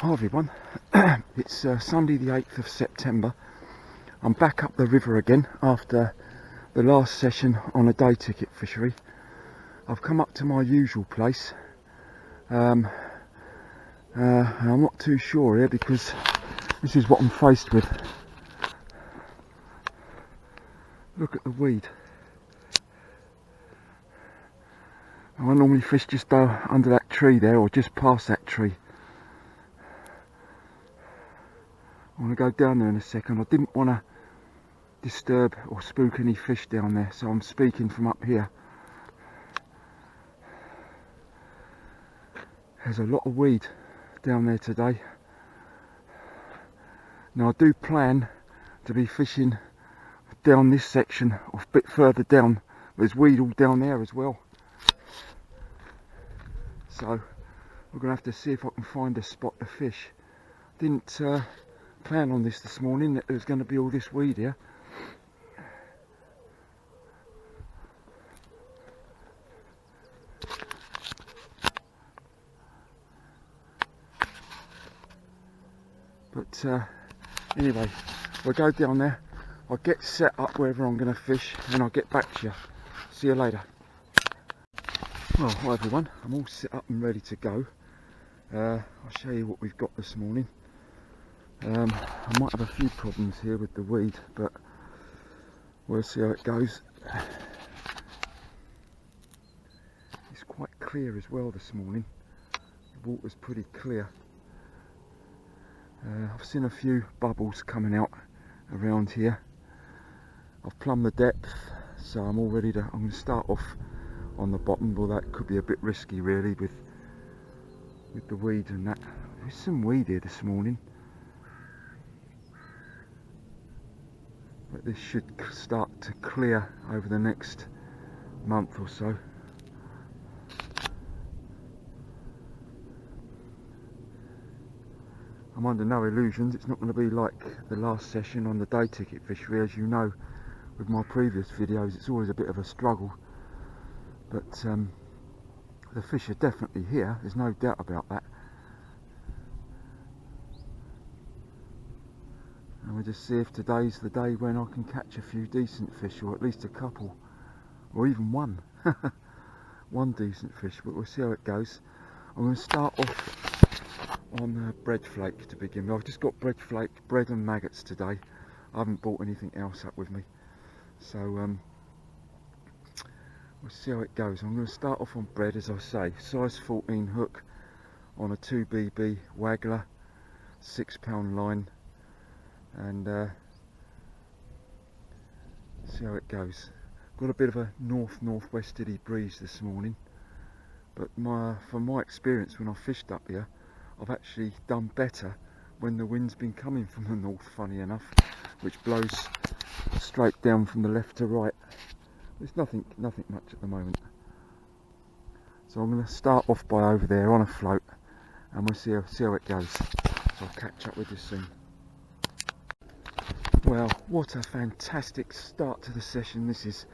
Hi everyone, it's Sunday the 8th of September. I'm back up the river again after the last session on a day ticket fishery. I've come up to my usual place. I'm not too sure here because this is what I'm faced with. Look at the weed. I normally fish just under that tree there, or just past that tree. I want to go down there in a second. I didn't want to disturb or spook any fish down there, so I'm speaking from up here. There's a lot of weed down there today. Now I do plan to be fishing down this section or a bit further down. There's weed all down there as well. So we're going to have to see if I can find a spot to fish. Didn't plan on this morning, that there's going to be all this weed here. But anyway, we'll go down there. I'll get set up wherever I'm going to fish and I'll get back to you. See you later. Well, hi everyone, I'm all set up and ready to go. I'll show you what we've got this morning. I might have a few problems here with the weed, but we'll see how it goes. It's quite clear as well this morning. The water's pretty clear. I've seen a few bubbles coming out around here. I've plumbed the depth, so I'm all ready to. I'm going to start off on the bottom, although that could be a bit risky really with the weed and that. There's some weed here this morning, but this should start to clear over the next month or so. I'm under no illusions, it's not going to be like the last session on the day ticket fishery. As you know, with my previous videos, it's always a bit of a struggle, but the fish are definitely here, there's no doubt about that. And we'll just see if today's the day when I can catch a few decent fish, or at least a couple, or even one. One decent fish, but we'll see how it goes. I'm going to start off on bread flake to begin with. I've just got bread flake, bread and maggots today. I haven't brought anything else up with me, so we'll see how it goes. I'm going to start off on bread, as I say, size 14 hook on a 2BB waggler, £6 line, and see how it goes. Got a bit of a northwesterly breeze this morning, but from my experience when I fished up here, I've actually done better when the wind's been coming from the north, funny enough, which blows straight down from the left to right. There's nothing much at the moment. So I'm going to start off by over there on a float, and we'll see how it goes. So I'll catch up with you soon. Well, what a fantastic start to the session this is.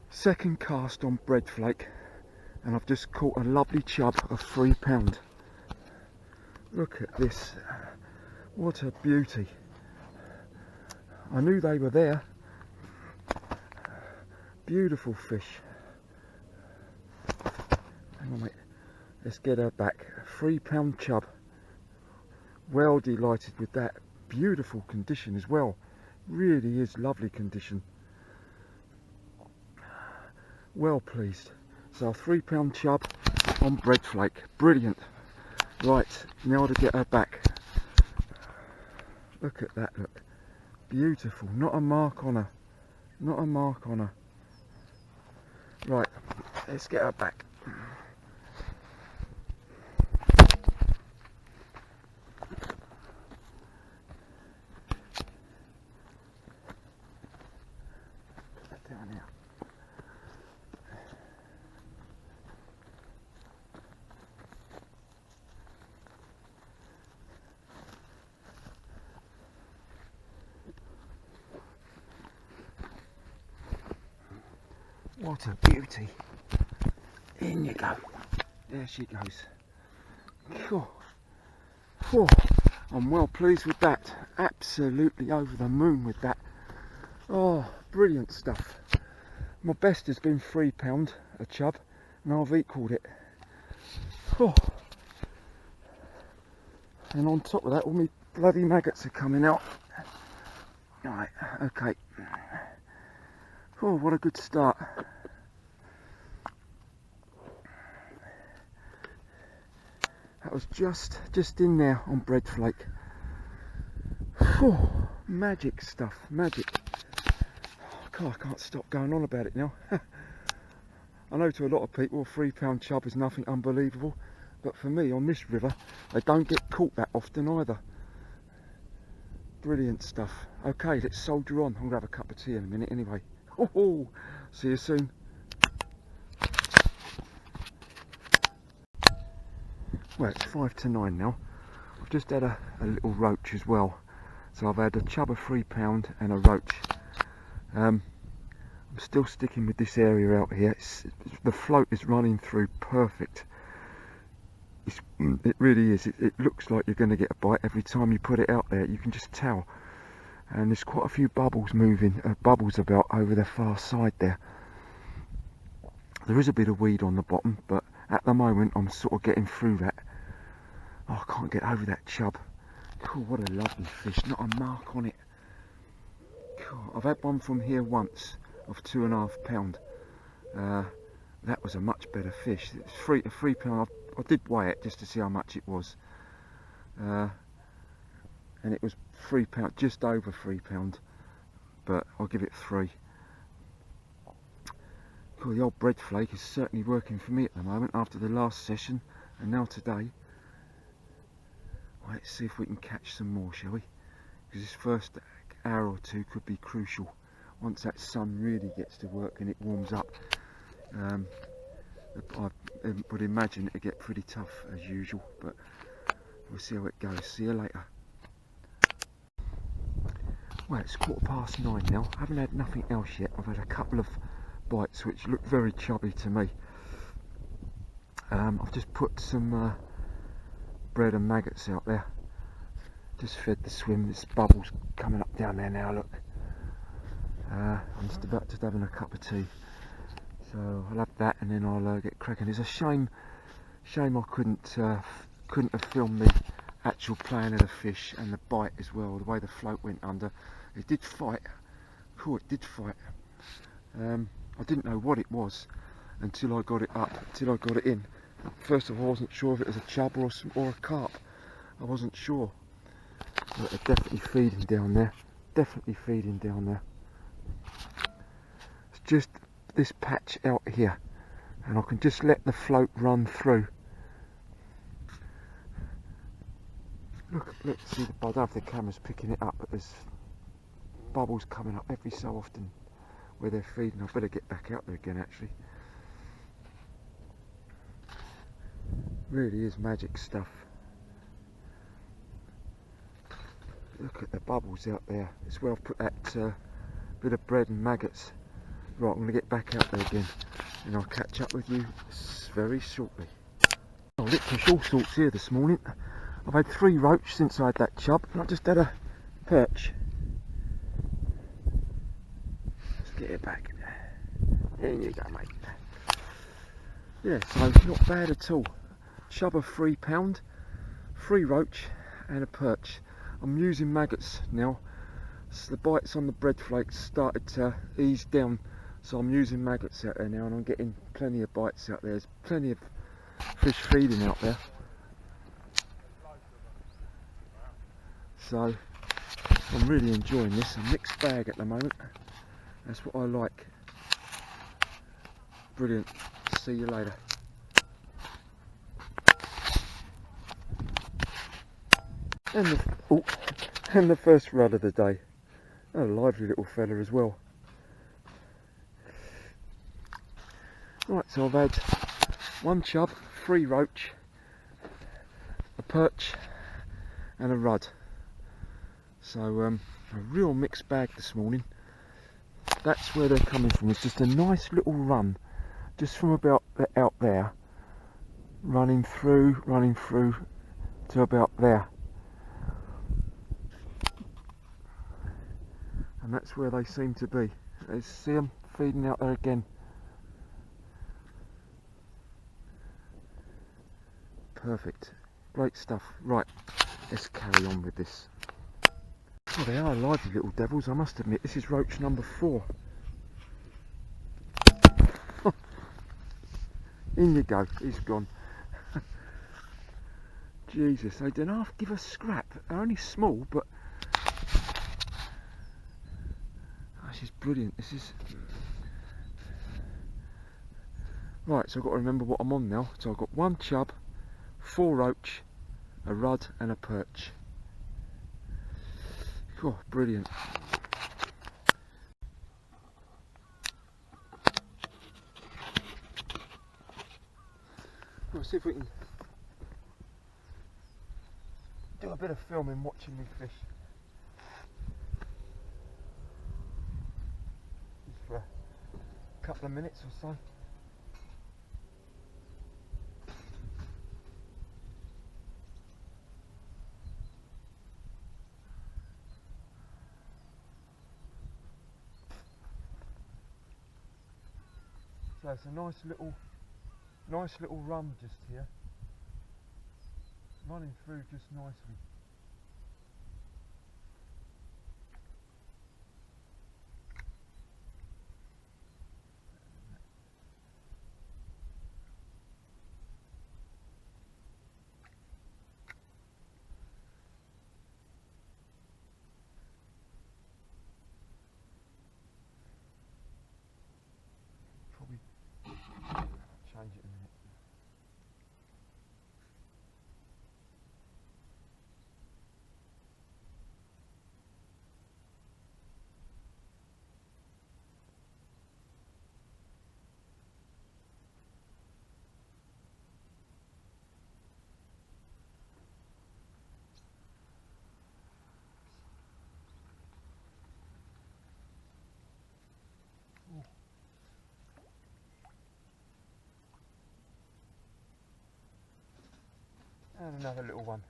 Second cast on bread flake, and I've just caught a lovely chub of £3. Look at this, what a beauty. I knew they were there. Beautiful fish. Hang on mate, let's get her back. £3 chub. Well delighted with that. Beautiful condition as well. Really is lovely condition. Well pleased. So a £3 chub on bread flake. Brilliant. Right, now to get her back. Look at that, look. Beautiful. Not a mark on her. Not a mark on her. Right, let's get her back. Down here. What a beauty. In you go. There she goes. Cool. Whew, I'm well pleased with that. Absolutely over the moon with that. Oh, brilliant stuff. My best has been £3 a chub, and I've equalled it. Whew. And on top of that, all my bloody maggots are coming out. Right, okay. Oh, what a good start. That was just in there on bread flake. Oh, magic stuff, magic. Oh, God, I can't stop going on about it now. I know to a lot of people a £3 chub is nothing unbelievable, but for me on this river they don't get caught that often either. Brilliant stuff. Okay, let's soldier on. I'm gonna have a cup of tea in a minute anyway. Oh, see you soon. Well, it's 5 to 9 now. I've just had a little roach as well. So I've had a chub of £3 and a roach. I'm still sticking with this area out here. The float is running through perfect. It really is. It looks like you're going to get a bite every time you put it out there. You can just tell. And there's quite a few bubbles moving, bubbles about over the far side there. There is a bit of weed on the bottom, but at the moment I'm sort of getting through that. Oh, I can't get over that chub. Cool, what a lovely fish. Not a mark on it. Cool. I've had one from here once of £2.5. That was a much better fish. It's £3. I did weigh it just to see how much it was. And it was £3, just over £3. But I'll give it 3. Cool, the old bread flake is certainly working for me at the moment after the last session and now today. Let's see if we can catch some more, shall we? Because this first hour or two could be crucial. Once that sun really gets to work and it warms up, I would imagine it'll get pretty tough as usual, but we'll see how it goes. See you later. Well, it's 9:15 now. I haven't had nothing else yet. I've had a couple of bites which look very chubby to me. I've just put some bread and maggots out there. Just fed the swim. There's bubbles coming up down there now, look. I'm just about to having a cup of tea, so I'll have that and then I'll get cracking. It's a shame I couldn't have filmed the actual playing of the fish and the bite as well, the way the float went under. It did fight. Cool, it did fight. I didn't know what it was until I got it up, until I got it in. First of all, I wasn't sure if it was a chub or a carp. I wasn't sure. But they're definitely feeding down there. Definitely feeding down there. It's just this patch out here, and I can just let the float run through. Look, see the bud. I don't know if the camera's picking it up, but there's bubbles coming up every so often where they're feeding. I better get back out there again actually. Really is magic stuff. Look at the bubbles out there. It's where I've put that bit of bread and maggots. Right, I'm going to get back out there again and I'll catch up with you very shortly. Oh, literally all sorts here this morning. I've had 3 roach since I had that chub, and I just had a perch. Let's get it back. There you go, mate. Yeah, so not bad at all. Chub of £3, 3 roach and a perch. I'm using maggots now. So the bites on the bread flakes started to ease down, so I'm using maggots out there now, and I'm getting plenty of bites out there. There's plenty of fish feeding out there. So I'm really enjoying this. A mixed bag at the moment. That's what I like. Brilliant. See you later. And the first rod of the day. A lively little fella as well. Right, so I've had 1 chub, 3 roach, a perch and a rudd. So a real mixed bag this morning. That's where they're coming from. It's just a nice little run, just from about out there, running through to about there. and that's where they seem to be. Let's see them feeding out there again. Perfect, great stuff. Right, let's carry on with this. Oh, they are lively little devils, I must admit. This is roach number 4. In you go, he's gone. Jesus, they don't half give a scrap. They're only small, but this is brilliant. This is right. So I've got to remember what I'm on now. So I've got 1 chub, 4 roach, a rudd, and a perch. Oh, brilliant. Let's see if we can do a bit of filming watching me fish. Just for a couple of minutes or so. So it's a nice little run just here, running through just nicely. Probably change it in a minute. And another little one.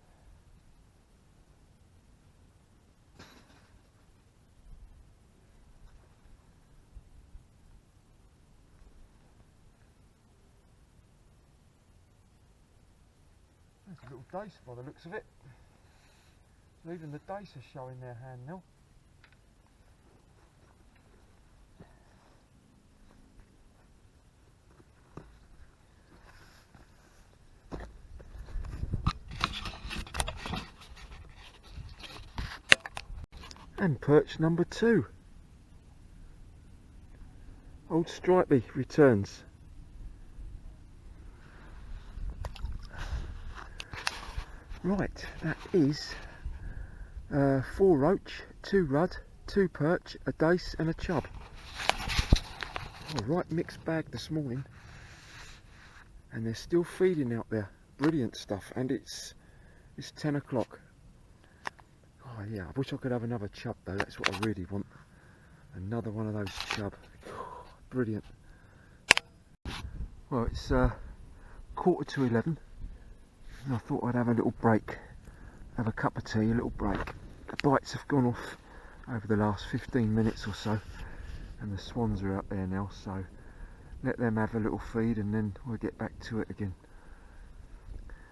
There's a little dace by the looks of it. So even the dace are showing their hand now. And perch number 2. Old Stripey returns. Right, that is 4 roach, 2 rudd, 2 perch, a dace and a chub. Oh, right mixed bag this morning. And they're still feeding out there. Brilliant stuff. And it's 10 o'clock. Oh yeah, I wish I could have another chub though. That's what I really want. Another one of those chub. Oh, brilliant. Well, it's 11:15. And I thought I'd have a little break. Have a cup of tea, a little break. The bites have gone off over the last 15 minutes or so. And the swans are out there now, so let them have a little feed and then we'll get back to it again.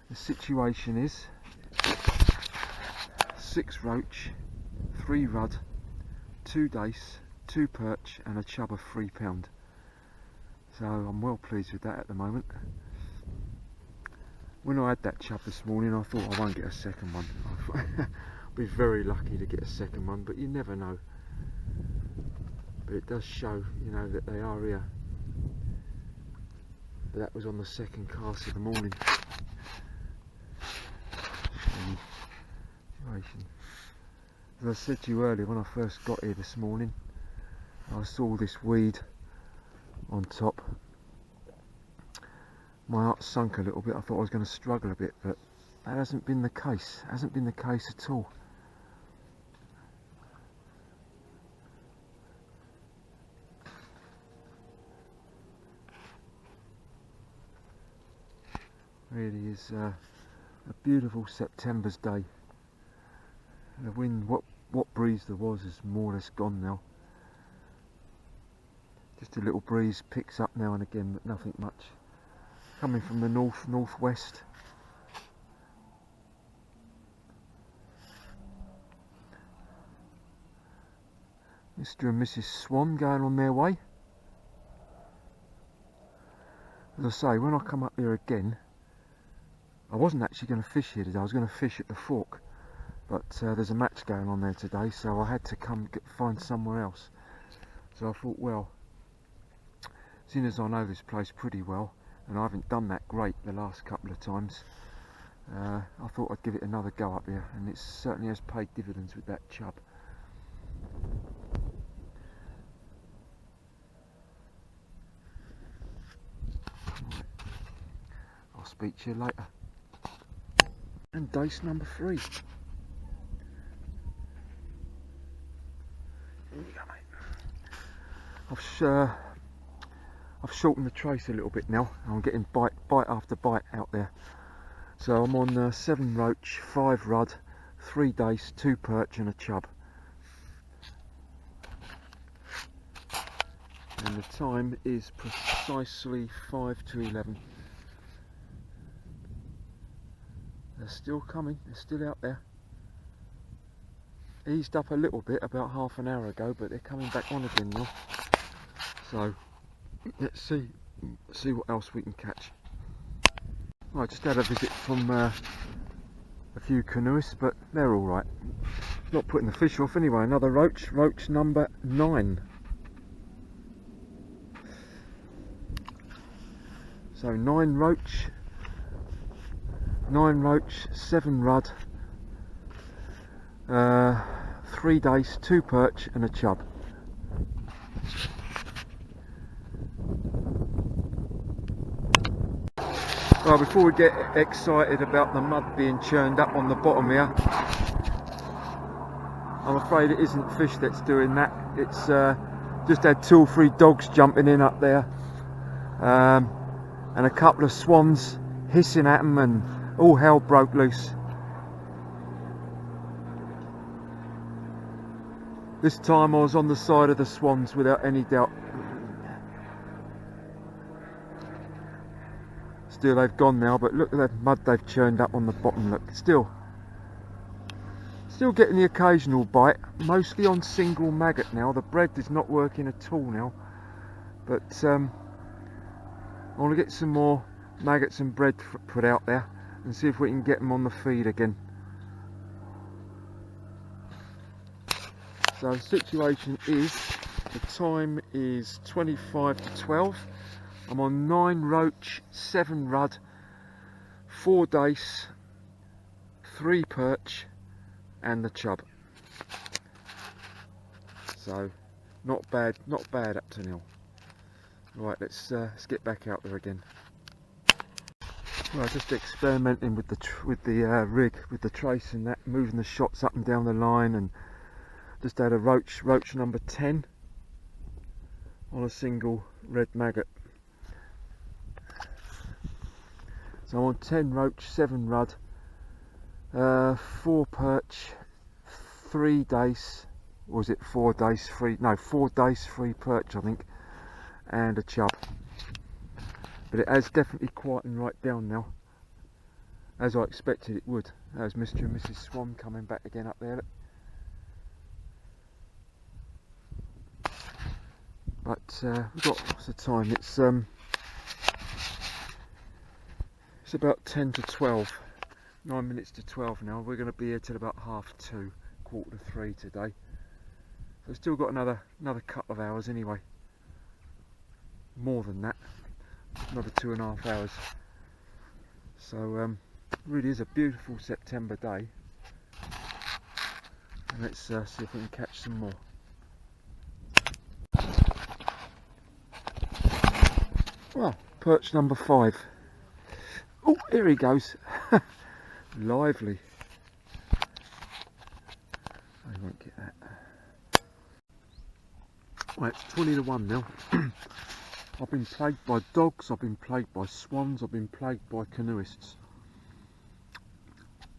The situation is 6 roach, 3 rudd, 2 dace, 2 perch and a chub of £3. So I'm well pleased with that at the moment. When I had that chub this morning I thought I won't get a second one. I'll be very lucky to get a second one, but you never know. But it does show, you know, that they are here. But that was on the second cast of the morning. As I said to you earlier, when I first got here this morning, I saw this weed on top. My heart sunk a little bit. I thought I was going to struggle a bit, but that hasn't been the case. Hasn't been the case at all. Really is a beautiful September's day. The wind, what what breeze there was is more or less gone now. Just a little breeze picks up now and again, but nothing much. Coming from the northwest. Mr. and Mrs. Swan going on their way. As I say, when I come up here again, I wasn't actually going to fish here today. I was going to fish at the fork, but there's a match going on there today, so I had to find somewhere else. So I thought, well, seeing as I know this place pretty well, and I haven't done that great the last couple of times, I thought I'd give it another go up here, and it certainly has paid dividends with that chub. Right. I'll speak to you later. And dace number 3. Here you go, mate. I've shortened the trace a little bit now. I'm getting bite after bite out there. So I'm on 7 roach, 5 rudd, 3 dace, 2 perch and a chub. And the time is precisely 5 to 11. They're still coming, they're still out there. Eased up a little bit about half an hour ago, but they're coming back on again now. So let's see what else we can catch. I just had a visit from a few canoeists, but they're all right. Not putting the fish off anyway. Another roach number 9. So 9 roach, 7 rudd, 3 dace, 2 perch and a chub. Well, before we get excited about the mud being churned up on the bottom here, I'm afraid it isn't fish that's doing that. It's just had 2 or 3 dogs jumping in up there, and a couple of swans hissing at them, and all hell broke loose. This time I was on the side of the swans without any doubt. Still, they've gone now, but look at that mud they've churned up on the bottom. Look, still getting the occasional bite, mostly on single maggot now. The bread is not working at all now, but I want to get some more maggots and bread put out there and see if we can get them on the feed again. So the situation is, the time is 25 to 12. I'm on 9 roach, 7 rudd, 4 dace, 3 perch and the chub. So not bad up to now. Right, let's get back out there again. Well, just experimenting with the rig, with the trace and that, moving the shots up and down the line, and just had a roach number 10 on a single red maggot. So I'm on 10 roach, 7 rudd, 4 perch, 3 dace, or was it 4 dace, 3, no, 4 dace, 3 perch I think, and a chub. But it has definitely quietened right down now, as I expected it would. There's Mr. and Mrs. Swan coming back again up there. Look. But we've got, what's the time? It's about 10 to 12, 9 minutes to 12 now. We're going to be here till about 2:30, 2:45 today. So we've still got another couple of hours anyway. More than that, another 2.5 hours. So really is a beautiful September day. And let's see if we can catch some more. Well, perch number 5. Oh, here he goes. Lively. I won't get that. Right, it's 20 to 1 now. I've been plagued by dogs, I've been plagued by swans, I've been plagued by canoeists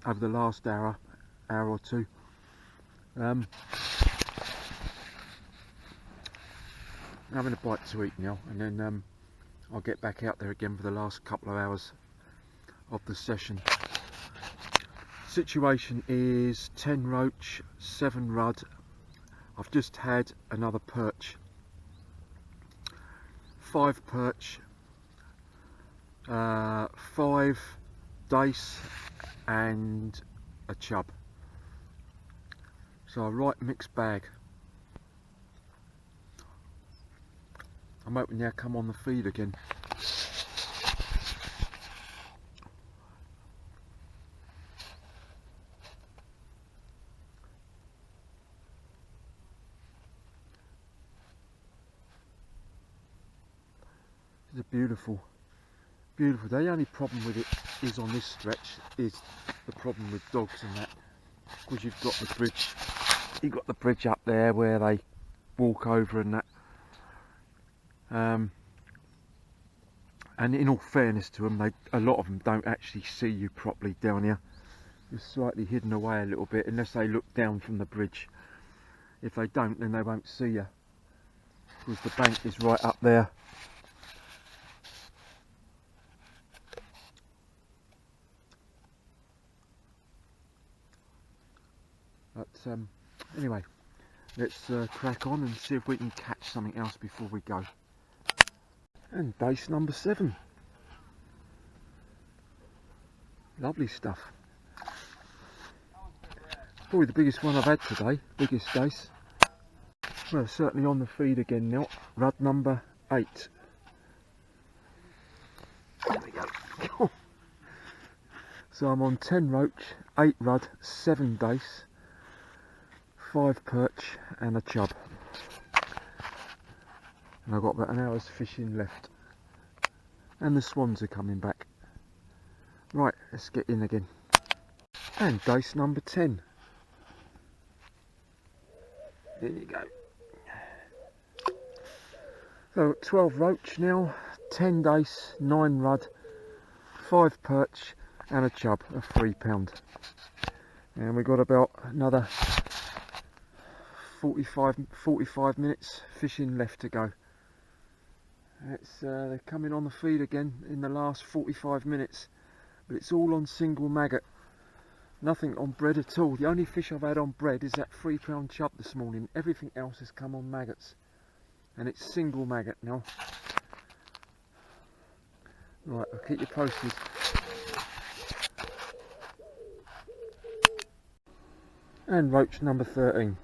over the last hour or two. I'm having a bite to eat now, and then I'll get back out there again for the last couple of hours of the session. Situation is 10 roach, 7 rudd. I've just had another perch, 5 perch, 5 dace and a chub. So a right mixed bag. I'm hoping they'll come on the feed again. It's a beautiful, beautiful day. The only problem with it is on this stretch is the problem with dogs and that, because you've got the bridge up there where they walk over and that. And in all fairness to them, a lot of them don't actually see you properly down here. You're slightly hidden away a little bit unless they look down from the bridge. If they don't, then they won't see you, because the bank is right up there. But anyway, let's crack on and see if we can catch something else before we go. And dace number 7. Lovely stuff. Probably the biggest one I've had today, biggest dace. Well, certainly on the feed again now. Rudd number 8. There we go. So I'm on 10 roach, 8 rudd, 7 dace, 5 perch and a chub. And I've got about an hour's fishing left. And the swans are coming back. Right, let's get in again. And dace number 10. There you go. So 12 roach now, 10 dace, 9 rudd, 5 perch and a chub of 3 pound. And we've got about another 45 minutes fishing left to go. They're coming on the feed again in the last 45 minutes, but it's all on single maggot, nothing on bread at all. The only fish I've had on bread is that 3 pound chub this morning. Everything else has come on maggots, and it's single maggot now. Right, I'll keep you posted. And roach number 13.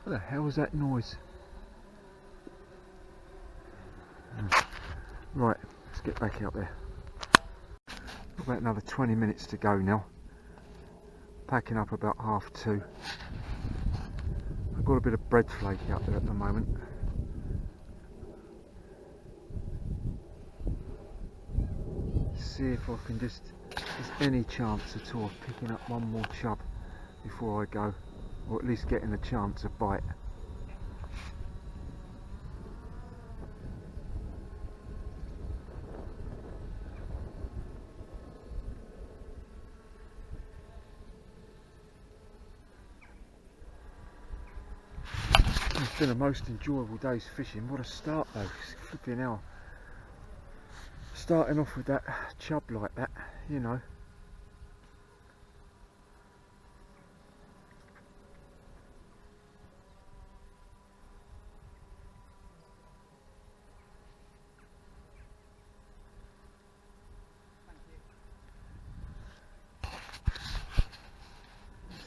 What the hell was that noise? Right, let's get back out there. About another 20 minutes to go now. Packing up about 2:30. I've got a bit of bread flake out there at the moment. See if I can there's any chance at all of picking up one more chub before I go, or at least getting a chance of bite. It's been a most enjoyable day's fishing. What a start though, flipping hell. Starting off with that chub like that, you know.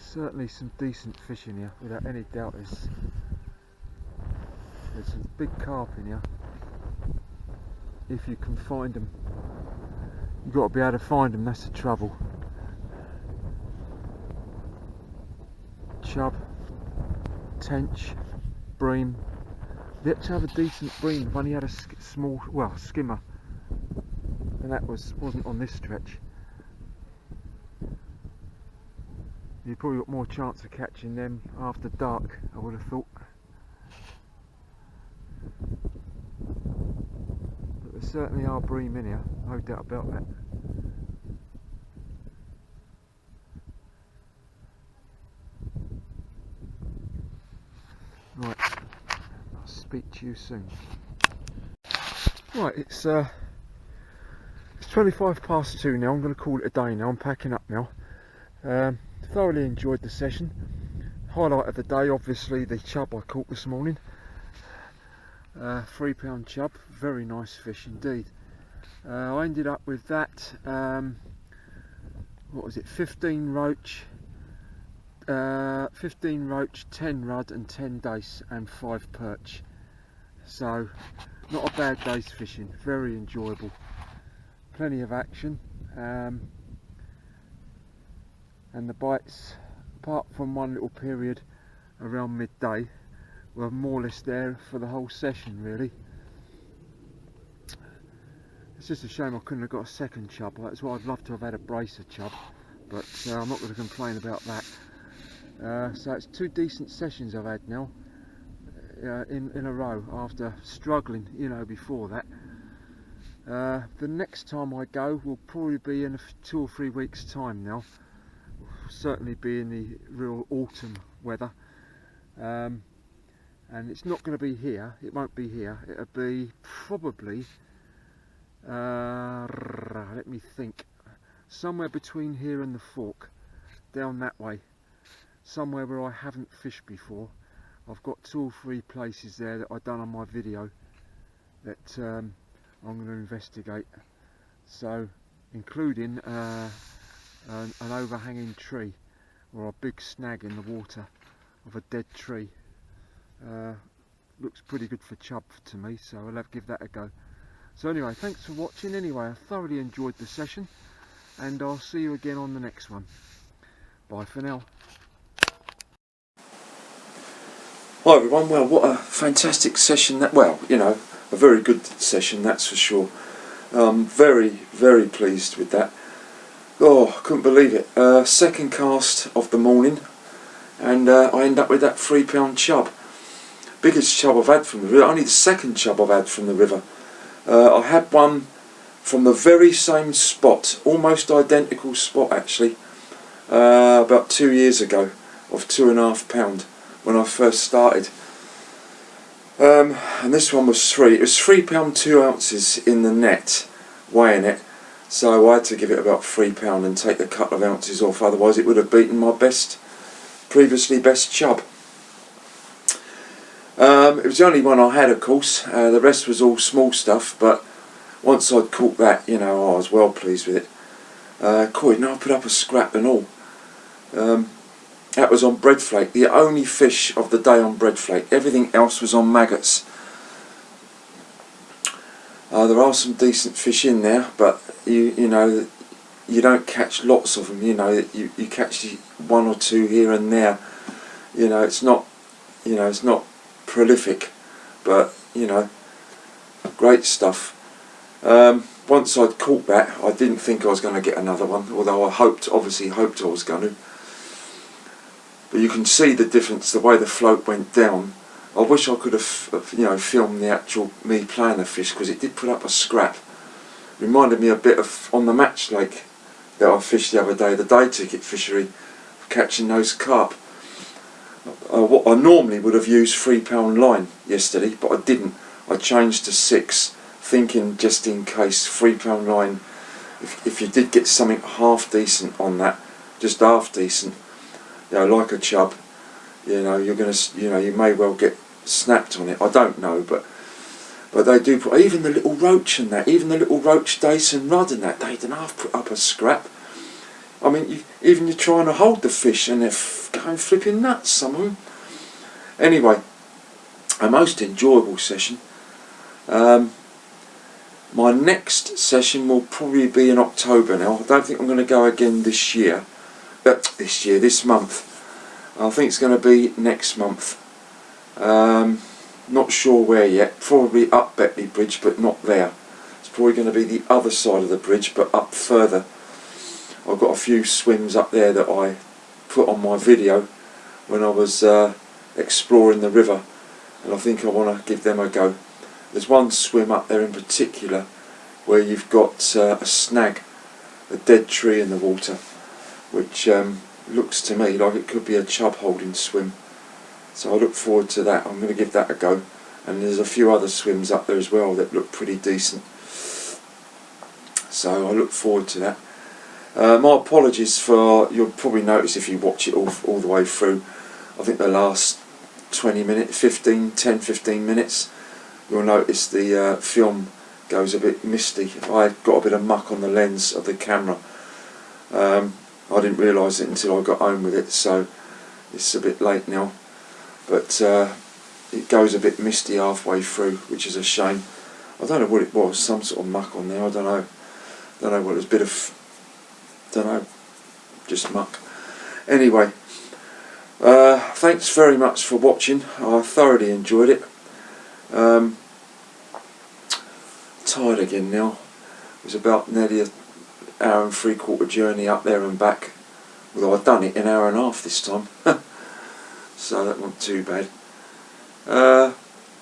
Certainly some decent fish in here, without any doubt. There's some big carp in here, if you can find them. You've got to be able to find them, that's the trouble. Chub, tench, bream. They had to have a decent bream. I've only had a small, well, skimmer, and that wasn't on this stretch. You probably got more chance of catching them after dark, I would have thought. certainly are bream in here, no doubt about that. Right, I'll speak to you soon. Right, it's 25 past 2 now. I'm going to call it a day now. I'm packing up now. Thoroughly enjoyed the session. Highlight of the day, obviously, the chub I caught this morning. £3 chub, very nice fish indeed. I ended up with that, what was it, 15 roach, 10 rudd and 10 dace and 5 perch. So not a bad day's fishing, very enjoyable, plenty of action, and the bites, apart from one little period around midday, were more or less there for the whole session really. It's just a shame I couldn't have got a second chub. That's why I'd love to have had a bracer chub, but I'm not going to complain about that. So it's 2 decent sessions I've had now in a row after struggling, you know, before that. The next time I go will probably be in 2 or 3 weeks time now. We'll certainly be in the real autumn weather. And it's not going to be here, it won't be here, it'll be probably, let me think, somewhere between here and the fork, down that way, somewhere where I haven't fished before. I've got 2 or 3 places there that I've done on my video that I'm going to investigate, so including an overhanging tree or a big snag in the water of a dead tree. Looks pretty good for chub to me, so I'll have to give that a go. So anyway, thanks for watching. Anyway, I thoroughly enjoyed the session, and I'll see you again on the next one. Bye for now. Hi everyone, well, what a fantastic session that, well, you know, a very good session, that's for sure. Very, very pleased with that. Oh, I couldn't believe it. Second cast of the morning, and I end up with that £3 chub. Biggest chub I've had from the river, only the second chub I've had from the river. I had one from the very same spot, almost identical spot actually, about 2 years ago, of £2.5 when I first started. And this one was it was £3 2 ounces in the net, weighing it, so I had to give it about £3 and take a couple of ounces off, otherwise it would have beaten my previously best chub. It was the only one I had, of course. The rest was all small stuff, but once I'd caught that, you know, I was well pleased with it. Caught it, and I put up a scrap and all. That was on breadflake, the only fish of the day on breadflake. Everything else was on maggots. There are some decent fish in there, but you know, you don't catch lots of them. You know, you catch 1 or 2 here and there. You know, it's not prolific, but you know, great stuff. Once I'd caught that, I didn't think I was going to get another one, although I obviously hoped I was going to. But you can see the difference, the way the float went down. I wish I could have, you know, filmed the actual me playing the fish, because it did put up a scrap. Reminded me a bit of on the match lake that I fished the other day, the day ticket fishery, catching those carp. What I normally would have used £3 line yesterday, but I didn't. I changed to 6, thinking just in case £3 line, if you did get something half decent on that, just half decent, you know, like a chub, you know, you may well get snapped on it. I don't know, but they do put, even the little roach and that, even the little roach dace and rudd and that, they don't half put up a scrap. I mean, even you're trying to hold the fish and they're going flipping nuts, some of them. Anyway, a most enjoyable session. My next session will probably be in October now. I don't think I'm going to go again this year. This month. I think it's going to be next month. Not sure where yet. Probably up Betley Bridge, but not there. It's probably going to be the other side of the bridge, but up further. I've got a few swims up there that I put on my video when I was exploring the river, and I think I want to give them a go. There's one swim up there in particular where you've got a snag, a dead tree in the water, which looks to me like it could be a chub holding swim. So I look forward to that. I'm going to give that a go. And there's a few other swims up there as well that look pretty decent. So I look forward to that. My apologies for, you'll probably notice if you watch it all the way through, I think the last 20 minutes, 10-15 minutes, you'll notice the film goes a bit misty. I got a bit of muck on the lens of the camera. I didn't realise it until I got home with it, so it's a bit late now. But it goes a bit misty halfway through, which is a shame. I don't know what it was, some sort of muck on there, I don't know what it was, a bit of, don't know, just muck. Anyway, thanks very much for watching. I thoroughly enjoyed it. Tired again now. It was about nearly an hour and 3/4 journey up there and back. Although I'd done it in an hour and a half this time. So that wasn't too bad.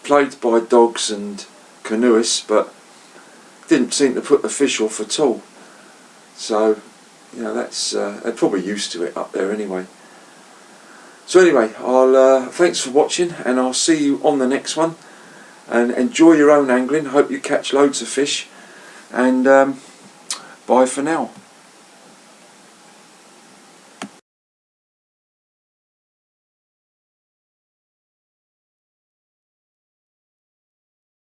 Played by dogs and canoeists, but didn't seem to put the fish off at all. So, you know, that's they're probably used to it up there anyway. So anyway, I'll thanks for watching, and I'll see you on the next one. And enjoy your own angling. Hope you catch loads of fish. And bye for now.